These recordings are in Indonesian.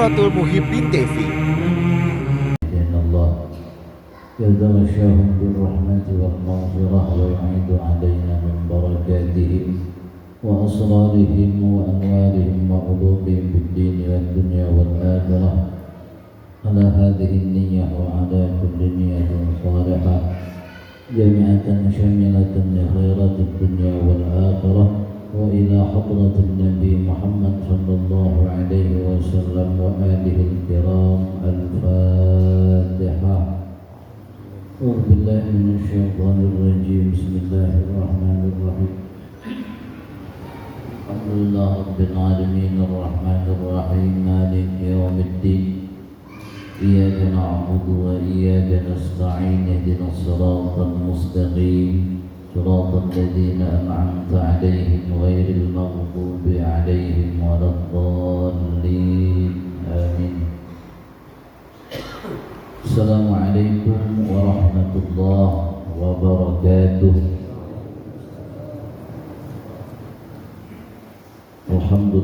Manaratul Muhibbin TV. Allah يتغشاهم بالرحمة والمغفرة ويعيد علينا من بركاتهم وأسرارهم وأنوارهم وعلومهم في الدين والدنيا والآخرة على هذه النية وعلى كل نية صالحة جامعة شاملة لخيرات الدنيا والآخرة وإلى حضرة النبي محمد صلى الله عليه وسلم وآله الكرام. الفاتحة. أعوذ بالله من الشيطان الرجيم. بسم الله الرحمن الرحيم. الحمد لله رب العالمين الرحمن الرحيم مالك يوم الدين إياك نعبد وإياك نستعين اهدنا الصراط المستقيم صراط الذين أنعمت عليهم غير المغضوب عليهم ولا الضالين آمين. السلام عليكم ورحمة الله وبركاته. الحمد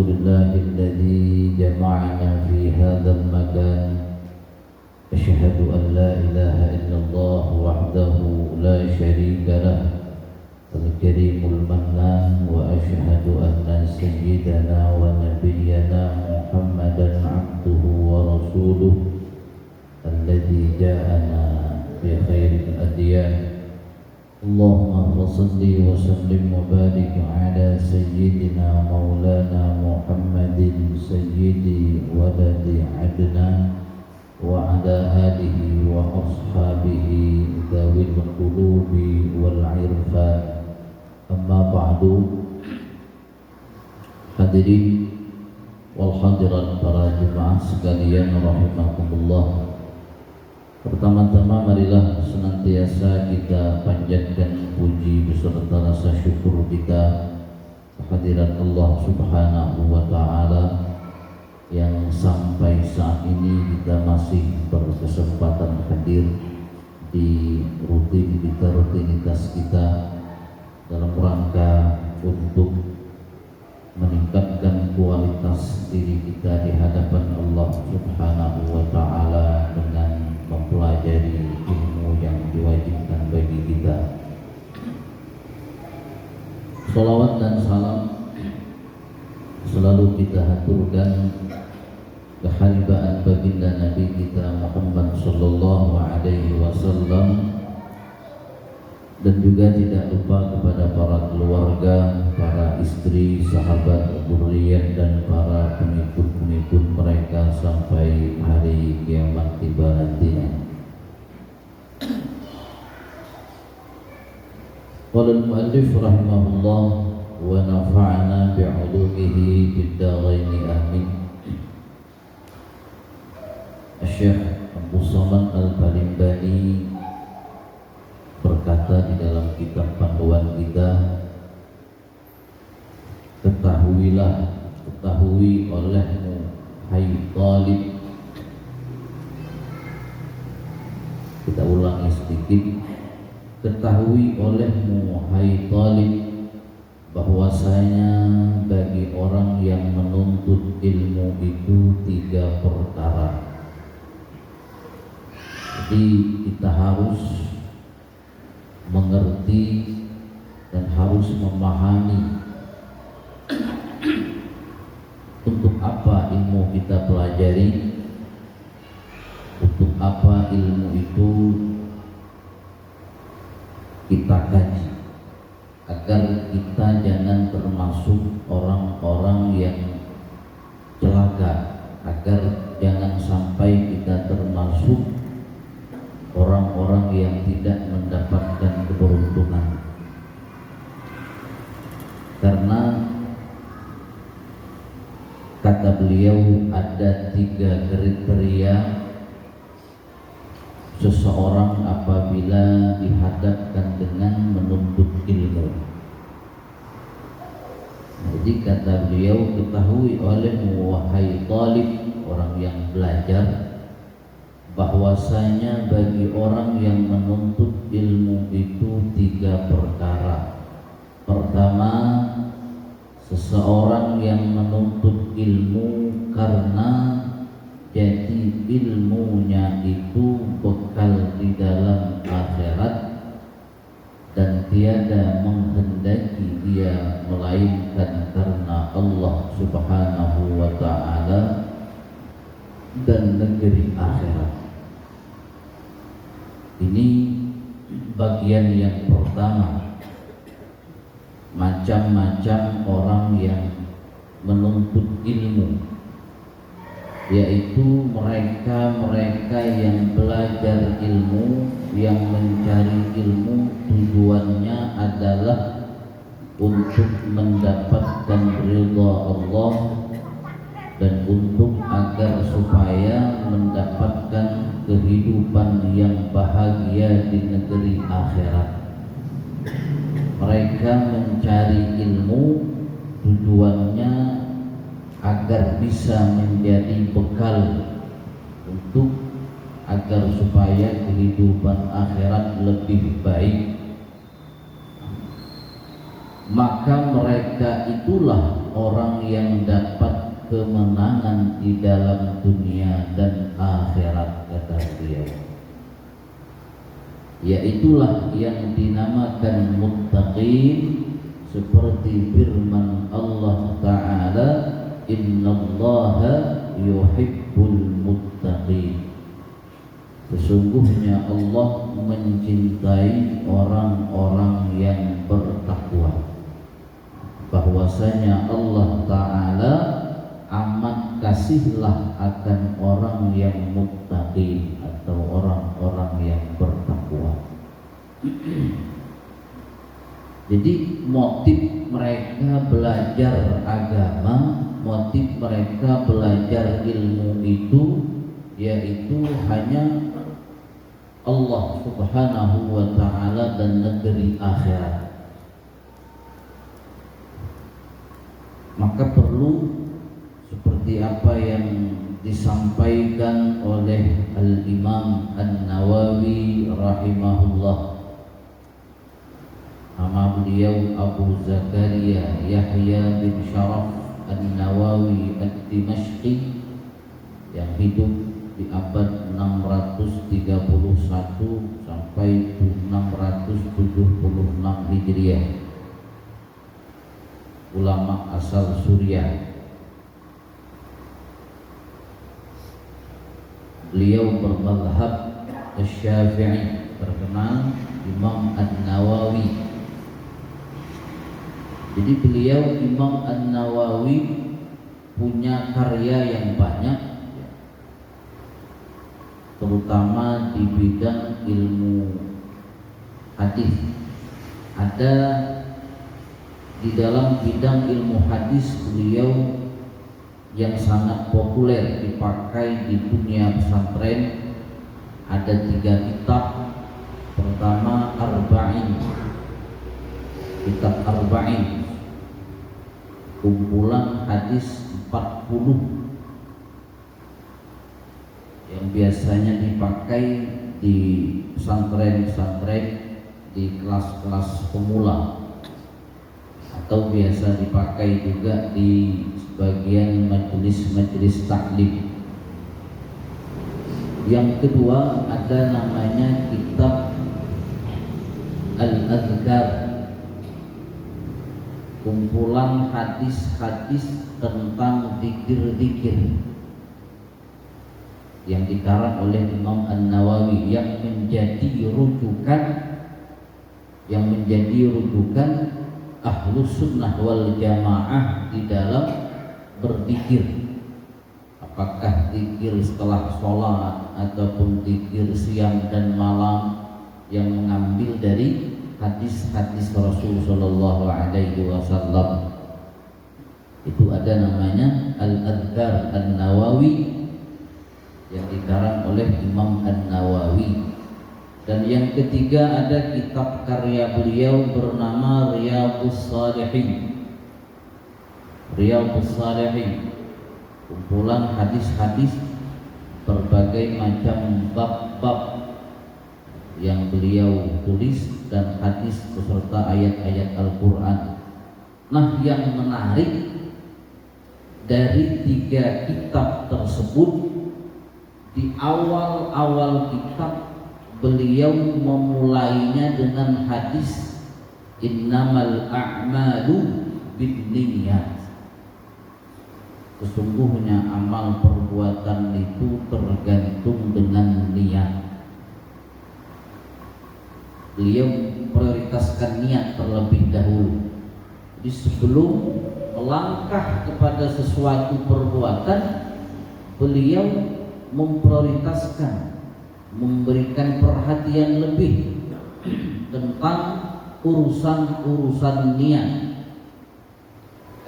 لله الذي جمعنا في هذا المكان. أشهد أن لا إله إلا الله وحده لا شريك له الكريم المنان، وأشهد أن سيدنا ونبينا محمدا عبده ورسوله الذي جاءنا بخير الأديان. اللهم صل وسلم وبارك على سيدنا مولانا محمد سيد ولد عدنان وعلى آله وأصحابه ذوي القلوب والعرفان. أما بعد. Hadirin wal hadirat para jemaah sekalian rahimakumullah. Pertama-tama marilah senantiasa kita panjatkan puji beserta rasa syukur kita kehadirat Allah Subhanahu wa taala yang sampai saat ini kita masih berkesempatan hadir di rutinitas kita dalam rangka untuk meningkatkan kualitas diri kita di hadapan Allah Subhanahu wa taala dengan mempelajari ilmu yang diwajibkan bagi kita. Salawat dan salam selalu kita haturkan kehadiran baginda Nabi kita Muhammad sallallahu alaihi wasallam, dan juga tidak lupa kepada para keluarga, para istri, sahabat, dzurriyyah dan para pengikut-pengikut mereka sampai hari kiamat tiba nantinya. Qala al-muallif rahimahullah wa nafa'ana bi'ulumihi bid-darain amin. Syekh Abu Samad Al-Balimbani berkata di dalam kitab panduan kita, ketahui olehmu hai talib. Kita ulangi sedikit. Ketahui olehmu hai talib bahwasanya bagi orang yang menuntut ilmu itu 3 perkara. Jadi kita harus mengerti dan harus memahami untuk apa ilmu kita pelajari, untuk apa ilmu itu kita kaji, agar kita jangan termasuk orang-orang yang celaka, agar jangan sampai kita termasuk orang-orang yang tidak mendapatkan keberuntungan. Karena kata beliau ada 3 kriteria seseorang apabila dihadapkan dengan menuntut ilmu. Jadi kata beliau, ketahui olehmu wahai talib, orang yang belajar, bahwasanya bagi orang yang menuntut ilmu itu 3 perkara. Pertama, seseorang yang menuntut ilmu karena jadi ilmunya itu bekal di dalam akhirat dan tiada menghendaki dia melainkan karena Allah Subhanahu wa ta'ala dan negeri akhirat. Ini bagian yang pertama, macam-macam orang yang menuntut ilmu, yaitu mereka yang belajar ilmu, yang mencari ilmu tujuannya adalah untuk mendapatkan ridha Allah dan untuk agar supaya mendapatkan kehidupan yang bahagia di negeri akhirat. Mereka mencari ilmu tujuannya agar bisa menjadi bekal untuk agar supaya kehidupan akhirat lebih baik. Maka mereka itulah orang yang dapat kemenangan di dalam dunia dan akhirat, kata beliau. Yaitulah yang dinamakan muttaqin, seperti firman Allah Ta'ala, innallaha yuhibbul muttaqin. Sesungguhnya Allah mencintai orang-orang yang bertakwa. Bahwasanya Allah Ta'ala amat kasihlah akan orang yang muttaqin atau orang-orang yang bertakwa. Jadi motif mereka belajar agama, motif mereka belajar ilmu itu yaitu hanya Allah Subhanahu wa ta'ala dan negeri akhirat. Maka perlu seperti apa yang disampaikan oleh Al-Imam An-Nawawi rahimahullah. Nama beliau Abu Zakaria Yahya bin Sharaf An-Nawawi Ad-Dimashqi yang hidup di abad 631 sampai 676 Hijriah. Ulama asal Suriah. Beliau bermadhab Syafi'i, terkenal Imam An-Nawawi. Jadi beliau Imam An-Nawawi punya karya yang banyak, terutama di bidang ilmu hadis. Ada di dalam bidang ilmu hadis beliau yang sangat populer dipakai di dunia pesantren, ada 3 kitab. Pertama Arba'in, kitab Arba'in, kumpulan hadis 40 yang biasanya dipakai di pesantren-pesantren, di kelas-kelas pemula, atau biasa dipakai juga di sebagian majelis-majelis taklim. Yang kedua ada namanya kitab Al-Adhkar, kumpulan hadis-hadis tentang zikir-zikir yang dikarang oleh Imam An-Nawawi, yang menjadi rujukan Ahlus Sunnah wal Jamaah di dalam berzikir. Apakah zikir setelah sholat ataupun zikir siang dan malam, yang mengambil dari hadis-hadis Rasul Sallallahu Alaihi Wasallam. Itu ada namanya Al-Adhkar An-Nawawi yang dikarang oleh Imam An-Nawawi. Dan yang ketiga ada kitab karya beliau bernama Riyadhus Shalihin. Riyadhus Shalihin, kumpulan hadis-hadis berbagai macam bab-bab yang beliau tulis dan hadis beserta ayat-ayat Al-Quran. Nah, yang menarik dari 3 kitab tersebut, di awal-awal kitab beliau memulainya dengan hadis innamal a'malu binniyat. Sesungguhnya amal perbuatan itu tergantung dengan niat. Beliau prioritaskan niat terlebih dahulu. Jadi sebelum melangkah kepada sesuatu perbuatan, beliau memprioritaskan, memberikan perhatian lebih tentang urusan-urusan niat.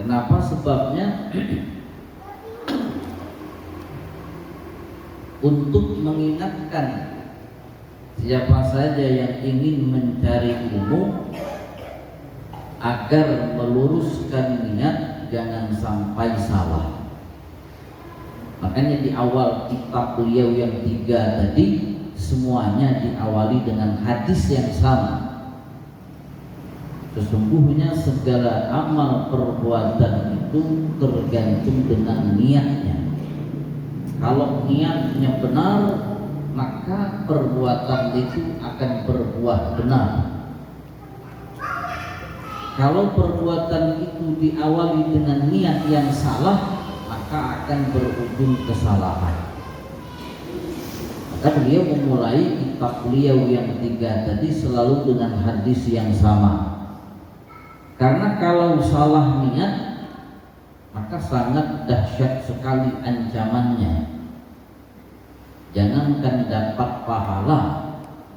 Kenapa? Sebabnya untuk mengingatkan siapa saja yang ingin mencari ilmu agar meluruskan niat jangan sampai salah. Makanya di awal kitab beliau yang 3 tadi semuanya diawali dengan hadis yang sama. Sesungguhnya segala amal perbuatan itu tergantung dengan niatnya. Kalau niatnya benar, maka perbuatan itu akan berbuah benar. Kalau perbuatan itu diawali dengan niat yang salah, maka akan berujung kesalahan. Maka beliau memulai kitab beliau yang 3 tadi selalu dengan hadis yang sama. Karena kalau salah niat, maka sangat dahsyat sekali ancamannya. Jangankan dapat pahala,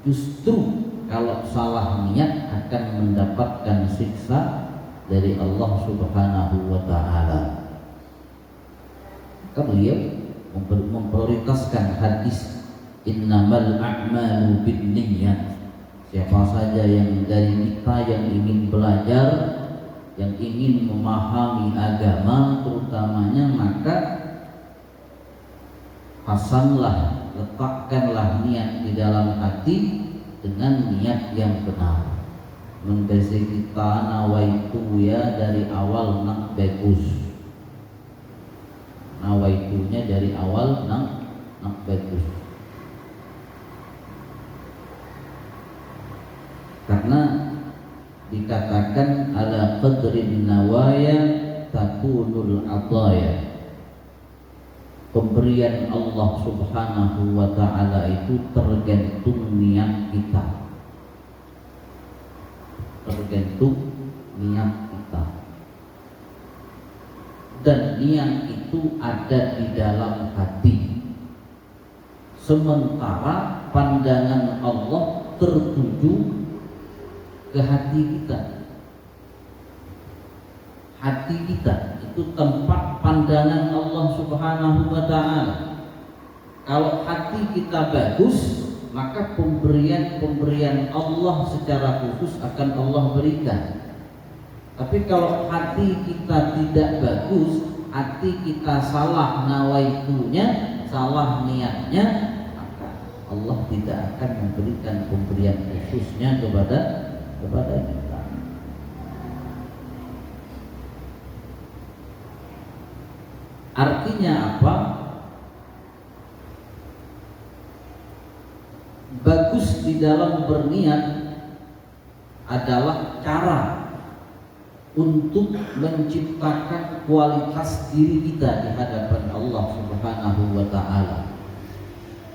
justru kalau salah niat akan mendapatkan siksa dari Allah Subhanahu wa ta'ala. Maka beliau memprioritaskan hadis innamal a'malu binniyat. Siapa saja yang dari kita yang ingin belajar, yang ingin memahami agama terutamanya, maka pasanglah, letakkanlah niat di dalam hati dengan niat yang benar. Mengkasi kita nawaitu ya dari awal nak bagus. Nawaitunya dari awal nak bagus. Karena dikatakan ala qadrin nawaya takunul ataya. Pemberian Allah Subhanahu wa ta'ala itu tergantung niat kita. Tergantung niat kita. Dan niat itu ada di dalam hati. Sementara pandangan Allah tertuju ke hati kita. Hati kita itu tempat pandangan Allah Subhanahu wa ta'ala. Kalau hati kita bagus, maka pemberian Allah secara khusus akan Allah berikan. Tapi kalau hati kita tidak bagus, hati kita salah nawaitunya, salah niatnya, maka Allah tidak akan memberikan pemberian khususnya kepada kita. Artinya apa? Bagus di dalam berniat adalah cara untuk menciptakan kualitas diri kita di hadapan Allah Subhanahu wa ta'ala.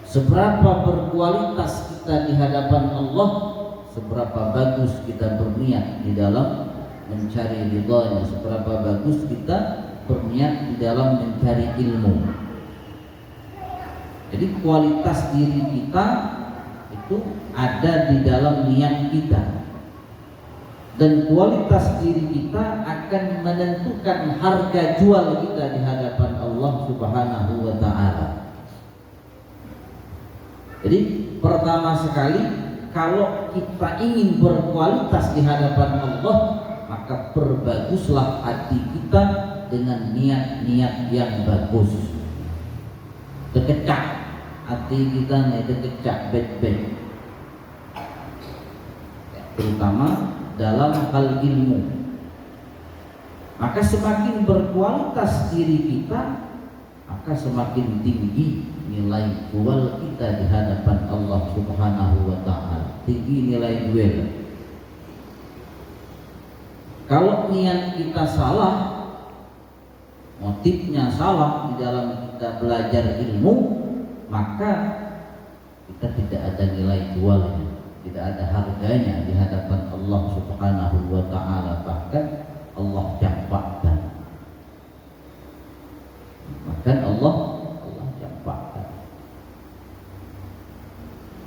Seberapa berkualitas kita di hadapan Allah, seberapa bagus kita berniat di dalam mencari ridhanya, seberapa bagus kita berniat di dalam mencari ilmu. Jadi kualitas diri kita itu ada di dalam niat kita. Dan kualitas diri kita akan menentukan harga jual kita di hadapan Allah Subhanahu wa ta'ala. Jadi pertama sekali, kalau kita ingin berkualitas di hadapan Allah, maka perbaguslah hati kita dengan niat-niat yang bagus. Dekecak hati kita nih, dekecak baik-baik. Terutama dalam hal ilmu. Maka semakin berkualitas diri kita, maka semakin tinggi nilai jual kita di hadapan Allah Subhanahu wa taala. Tinggi nilai jual. Kalau niat kita salah, motifnya salah di dalam kita belajar ilmu, maka kita tidak ada nilai jualnya, tidak ada harganya di hadapan Allah Subhanahu wa taala, bahkan Allah campakkan. Bahkan Allah campakkan.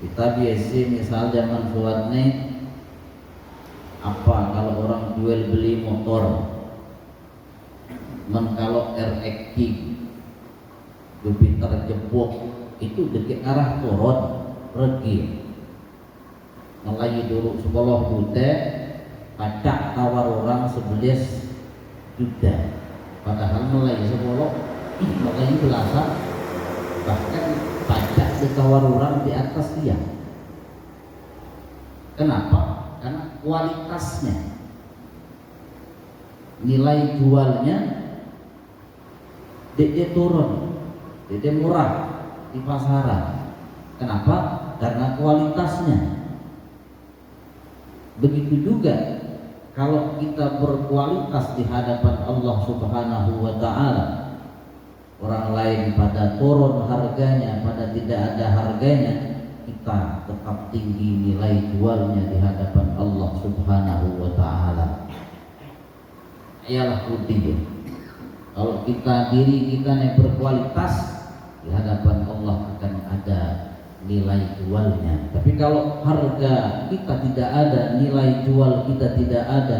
Kita biasa misal zaman suatnya, apa kalau orang jual beli motor, kalau RX King Jupiter jebok itu dekat arah turun pergi ngelai dulu 10 juta, pajak tawar orang 11 juta, padahal mulai 10 mulai belasan, bahkan pajak ditawar orang di atas dia. Kenapa? Karena kualitasnya, nilai jualnya dia turun, dia murah di pasaran. Kenapa? Karena kualitasnya. Begitu juga kalau kita berkualitas di hadapan Allah Subhanahu wa taala, orang lain pada turun harganya, pada tidak ada harganya, kita tetap tinggi nilai jualnya di hadapan Allah Subhanahu wa taala. Ialah putih. Kalau kita diri kita yang berkualitas, di hadapan Allah akan ada nilai jualnya. Tapi kalau harga kita tidak ada, nilai jual kita tidak ada,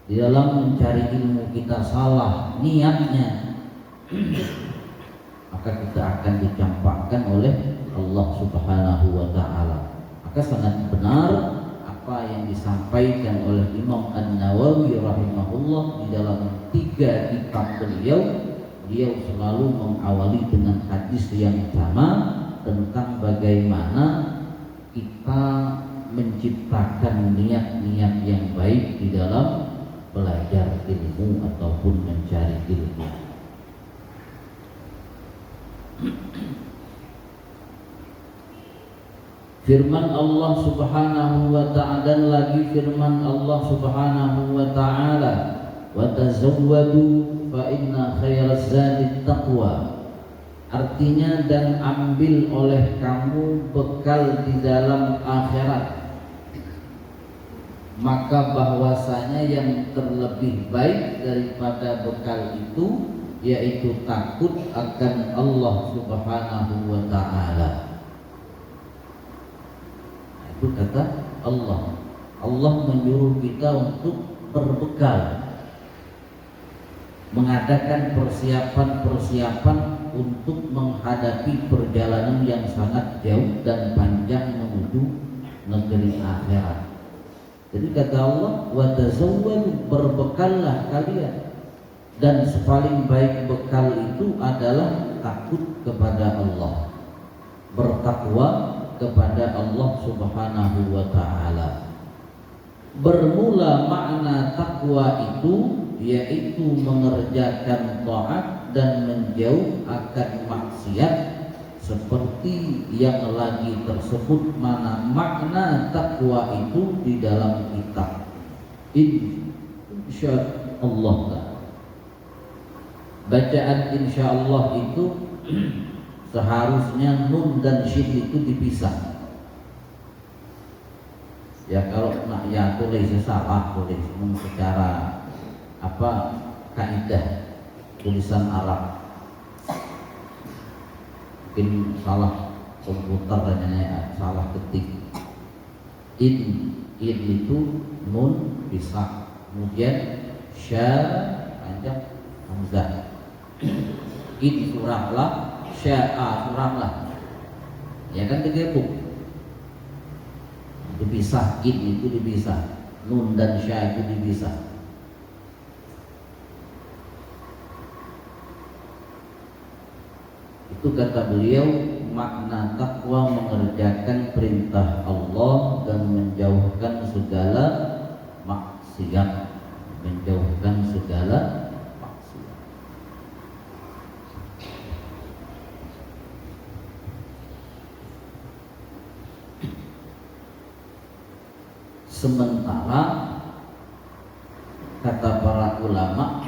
di dalam mencari ilmu kita salah niatnya, maka kita akan dicampakkan oleh Allah Subhanahu wa taala. Maka sangat benar apa yang disampaikan oleh Imam An-Nawawi rahimahullah di dalam 3 kitab beliau selalu mengawali dengan hadis yang sama tentang bagaimana kita menciptakan niat-niat yang baik di dalam belajar ilmu ataupun mencari ilmu. Firman Allah Subhanahu wa ta'ala, dan lagi firman Allah Subhanahu wa ta'ala, wa tazawwadu fa inna khairaz zadi taqwa. Artinya, dan ambil oleh kamu bekal di dalam akhirat, maka bahwasanya yang terlebih baik daripada bekal itu yaitu takut akan Allah Subhanahu wa ta'ala. Itu kata Allah. Allah menyuruh kita untuk berbekal, mengadakan persiapan-persiapan untuk menghadapi perjalanan yang sangat jauh dan panjang menuju negeri akhirat. Jadi kata Allah, wa tazawwadu, berbekallah kalian, dan sepaling baik bekal itu adalah takut kepada Allah, bertakwa kepada Allah Subhanahu wa ta'ala. Bermula makna takwa itu yaitu mengerjakan taat dan menjauh akan maksiat, seperti yang lagi tersebut mana makna takwa itu di dalam kitab insyaallah. Bacaan insyaallah itu seharusnya nun dan shin itu dipisah. Ya kalau nak ya tulis salah, tulis secara kaidah tulisan Arab, mungkin salah komputer dan salah ketik. In itu nun pisah, kemudian sya panjang hamzah. In surahlah, sya'a surahlah, ya kan digabung, dipisah. In itu dipisah, nun dan sya itu dipisah. Itu kata beliau, makna takwa mengerjakan perintah Allah dan menjauhkan segala maksiat. menjauhkan segala maksiat. Sementara kata para ulama,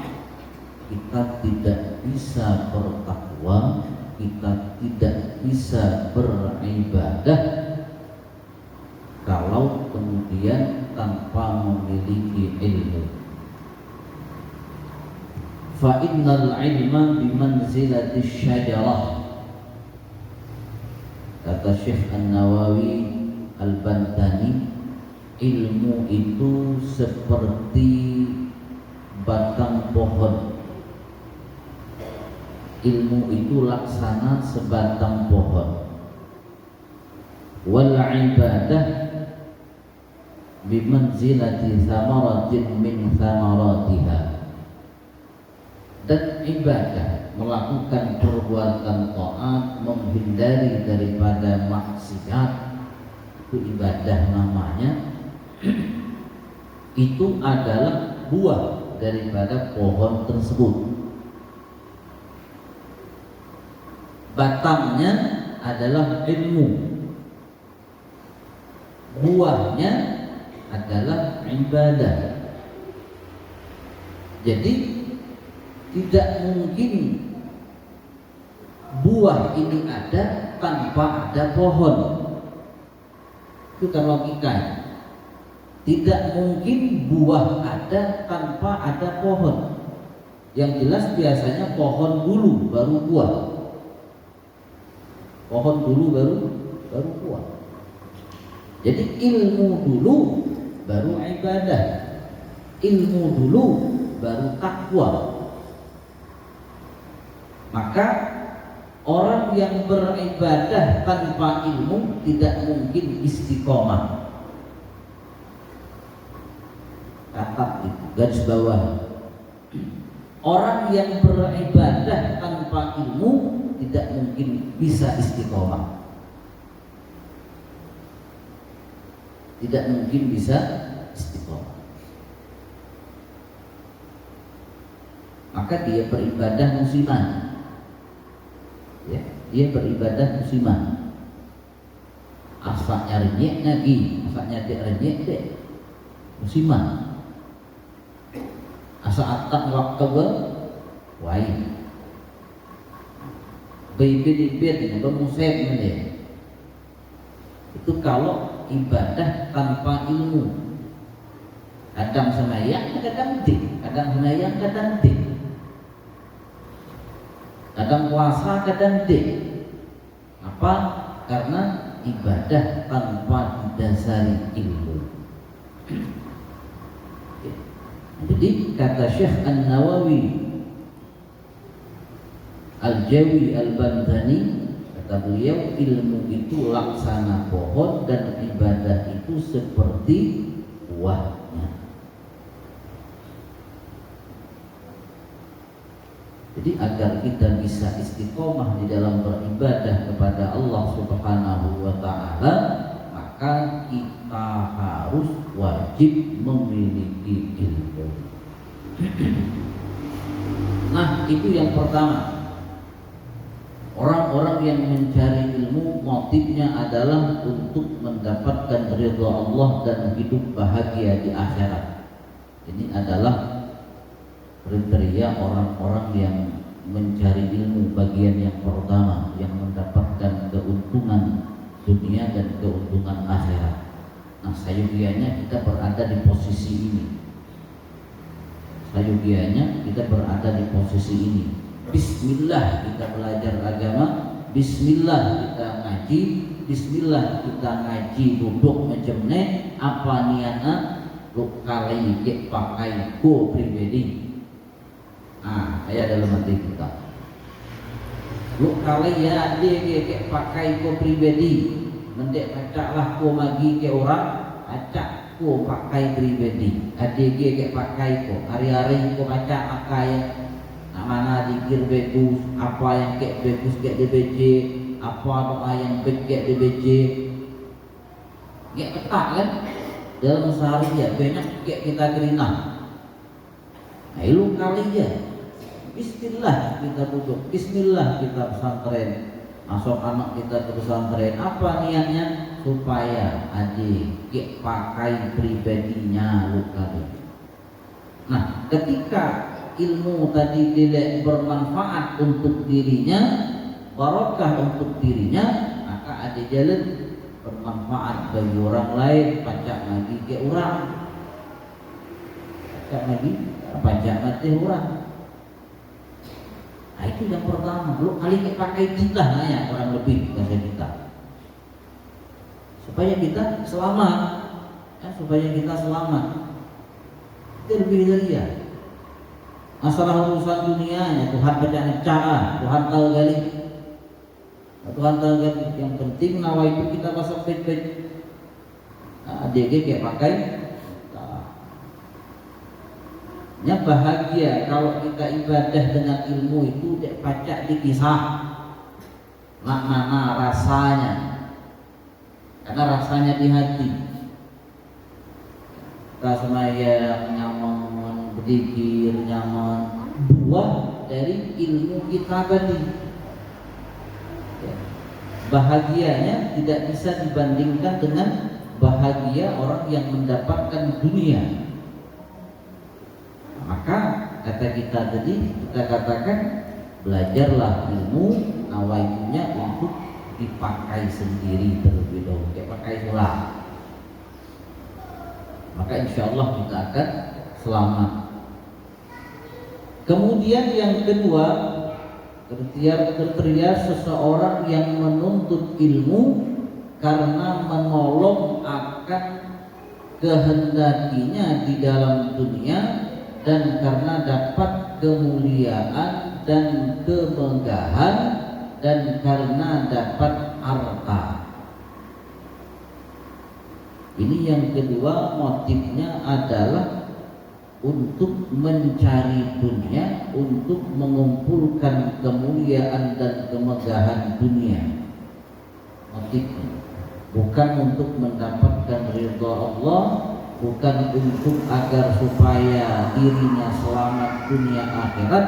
kita tidak bisa bertakwa, kita tidak bisa beribadah kalau kemudian tanpa memiliki ilmu. Fa innal ilma bimanzilati syajarah, kata Syekh An-Nawawi Al-Bantani, ilmu itu seperti batang pohon. Ilmu itu laksana sebatang pohon. Wal ibadah bimanzilati thamaratin min thamaratiha, dan ibadah melakukan perbuatan taat, menghindari daripada maksiat, itu ibadah namanya. Itu adalah buah daripada pohon tersebut. Batangnya adalah ilmu, buahnya adalah ibadah. Jadi tidak mungkin buah ini ada tanpa ada pohon. Itu kan logikanya. Tidak mungkin buah ada tanpa ada pohon. Yang jelas biasanya pohon dulu baru buah. Pohon dulu baru buah. Jadi ilmu dulu baru ibadah. Ilmu dulu baru takwa. Maka orang yang beribadah tanpa ilmu tidak mungkin istiqomah. Catat itu, garis bawah. Orang yang beribadah tanpa ilmu tidak mungkin bisa istiqomah. Tidak mungkin bisa istiqomah. Maka dia beribadah musiman. Ya, dia beribadah musiman. Asaknya renyek lagi, asaknya dek renyek dek musiman. Asa atak waktu wai bibit-bibit ini bermusik ini. Itu kalau ibadah tanpa ilmu. Kadang semayang, kadang dik, kadang semayang, kadang dik, kadang puasa, kadang dik. Apa? Karena ibadah tanpa didasari ilmu. Jadi kata Syekh An-Nawawi Al-Jawi Al-Bantani, kata beliau, ilmu itu laksana pohon dan ibadah itu seperti buahnya. Jadi agar kita bisa istiqomah di dalam beribadah kepada Allah Subhanahu wa Ta'ala, maka kita harus wajib memiliki ilmu. Nah, itu yang pertama. Orang-orang yang mencari ilmu motifnya adalah untuk mendapatkan ridha Allah dan hidup bahagia di akhirat. Ini adalah kriteria orang-orang yang mencari ilmu bagian yang pertama, yang mendapatkan keuntungan dunia dan keuntungan akhirat. Nah, sayugianya kita berada di posisi ini. Sayugianya kita berada di posisi ini. Bismillah kita belajar agama, bismillah kita ngaji, bismillah kita ngaji duduk macam ni, apa niatnya lu kali ke pakai ku pribadi. Ayat dalam hati kita. Lu kali ya dia ke pakai ku pribadi. Mendek pacaklah ku magi ke orang, acak ku pakai pribadi. Adik ke pakai ku, hari-hari ku pacak pakai. Mana dikir bagus, apa yang kek bagus kek DBC, apa doa yang baik kek DBC. Kek ketak kan? Dalam sehari ya banyak kek kita terima. Ilmu kali ya. Bismillah kita duduk, Bismillah kita pesantren, masuk anak kita ke pesantren. Apa niatnya? Supaya adik pakai pribadinya lu kali. Nah, ketika ilmu tadi tidak bermanfaat untuk dirinya, barokah untuk dirinya, maka ada jalan bermanfaat bagi orang lain, pajak lagi ke orang, pajak mati orang. Nah, itu yang pertama. Lu kali pakai kita nanya kurang lebih bahasa kita, supaya kita selamat, ya, supaya kita selamat. Itu lebih dari ya. Masalah urusan dunianya Tuhan baca cara, Tuhan tahu gali. Tuhan tahu gali. Yang penting nawa itu kita pasang baik-baik. Nah, dia kayak pakai. Nya bahagia kalau kita ibadah dengan ilmu itu tidak pacak dikisah. Makna rasanya, karena rasanya di hati. Kita semayang nyaman, berzikir nyaman, buah dari ilmu kita tadi. Bahagianya tidak bisa dibandingkan dengan bahagia orang yang mendapatkan dunia. Maka kata kita tadi, kita katakan belajarlah ilmu, nawaitunya untuk dipakai sendiri terlebih dahulu, kayak pakai sholat. Maka insya Allah kita akan selamat. Kemudian yang kedua, kriteria seseorang yang menuntut ilmu karena menolong akan kehendakinya di dalam dunia, dan karena dapat kemuliaan dan kemegahan, dan karena dapat harta. Ini yang kedua, motifnya adalah untuk mencari dunia, untuk mengumpulkan kemuliaan dan kemegahan dunia. Motifnya bukan untuk mendapatkan ridha Allah, bukan untuk agar supaya dirinya selamat dunia akhirat.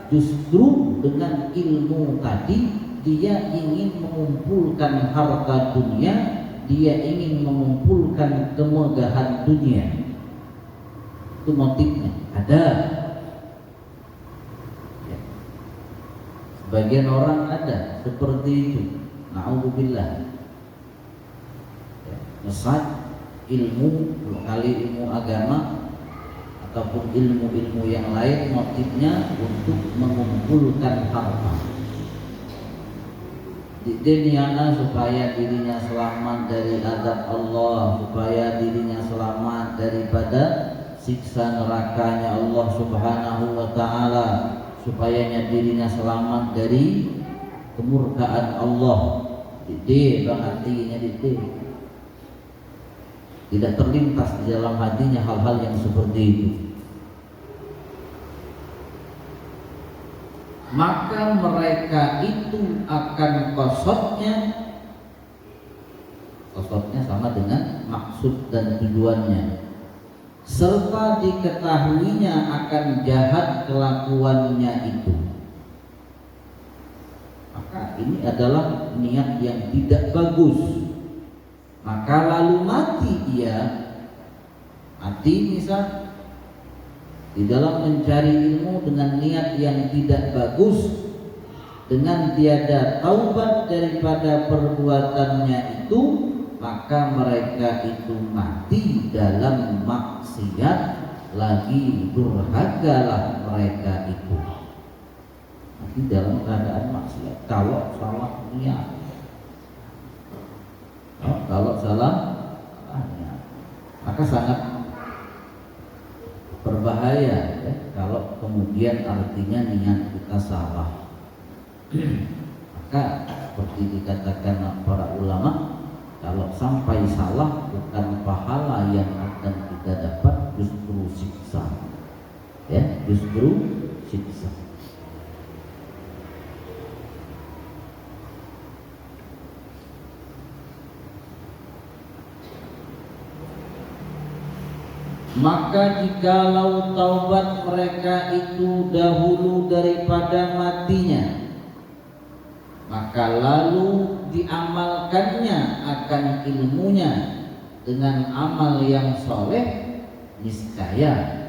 Justru dengan ilmu tadi dia ingin mengumpulkan harta dunia, dia ingin mengumpulkan kemegahan dunia. Itu motifnya ada. Ya. Sebagian orang ada seperti itu. Na'udzubillah. Ya. Mesat ilmu, kali ilmu agama ataupun ilmu-ilmu yang lain, motifnya untuk mengumpulkan harta di dunia supaya dirinya selamat dari azab Allah, supaya dirinya selamat daripada siksa nerakanya Allah Subhanahu wa ta'ala, supaya dirinya selamat dari kemurkaan Allah. Dede bang artinya dede. Tidak terlintas di dalam hatinya hal-hal yang seperti itu. Maka mereka itu akan kosotnya sama dengan maksud dan tujuannya, serta diketahuinya akan jahat kelakuannya itu. Maka ini adalah niat yang tidak bagus. Maka lalu mati dia, mati misal di dalam mencari ilmu dengan niat yang tidak bagus, dengan tiada taubat daripada perbuatannya itu, maka mereka itu mati dalam maksiat, lagi durhagalah mereka itu. Mati dalam keadaan maksiat kalau salah niat. Kalau salah maka sangat berbahaya ya, kalau kemudian artinya niat kita salah. Maka seperti dikatakan para ulama, kalau sampai salah bukan pahala yang akan kita dapat, justru siksa. Ya, justru siksa. Maka jikalau taubat mereka itu dahulu daripada matinya, maka lalu diamalkannya akan ilmunya dengan amal yang soleh, niscaya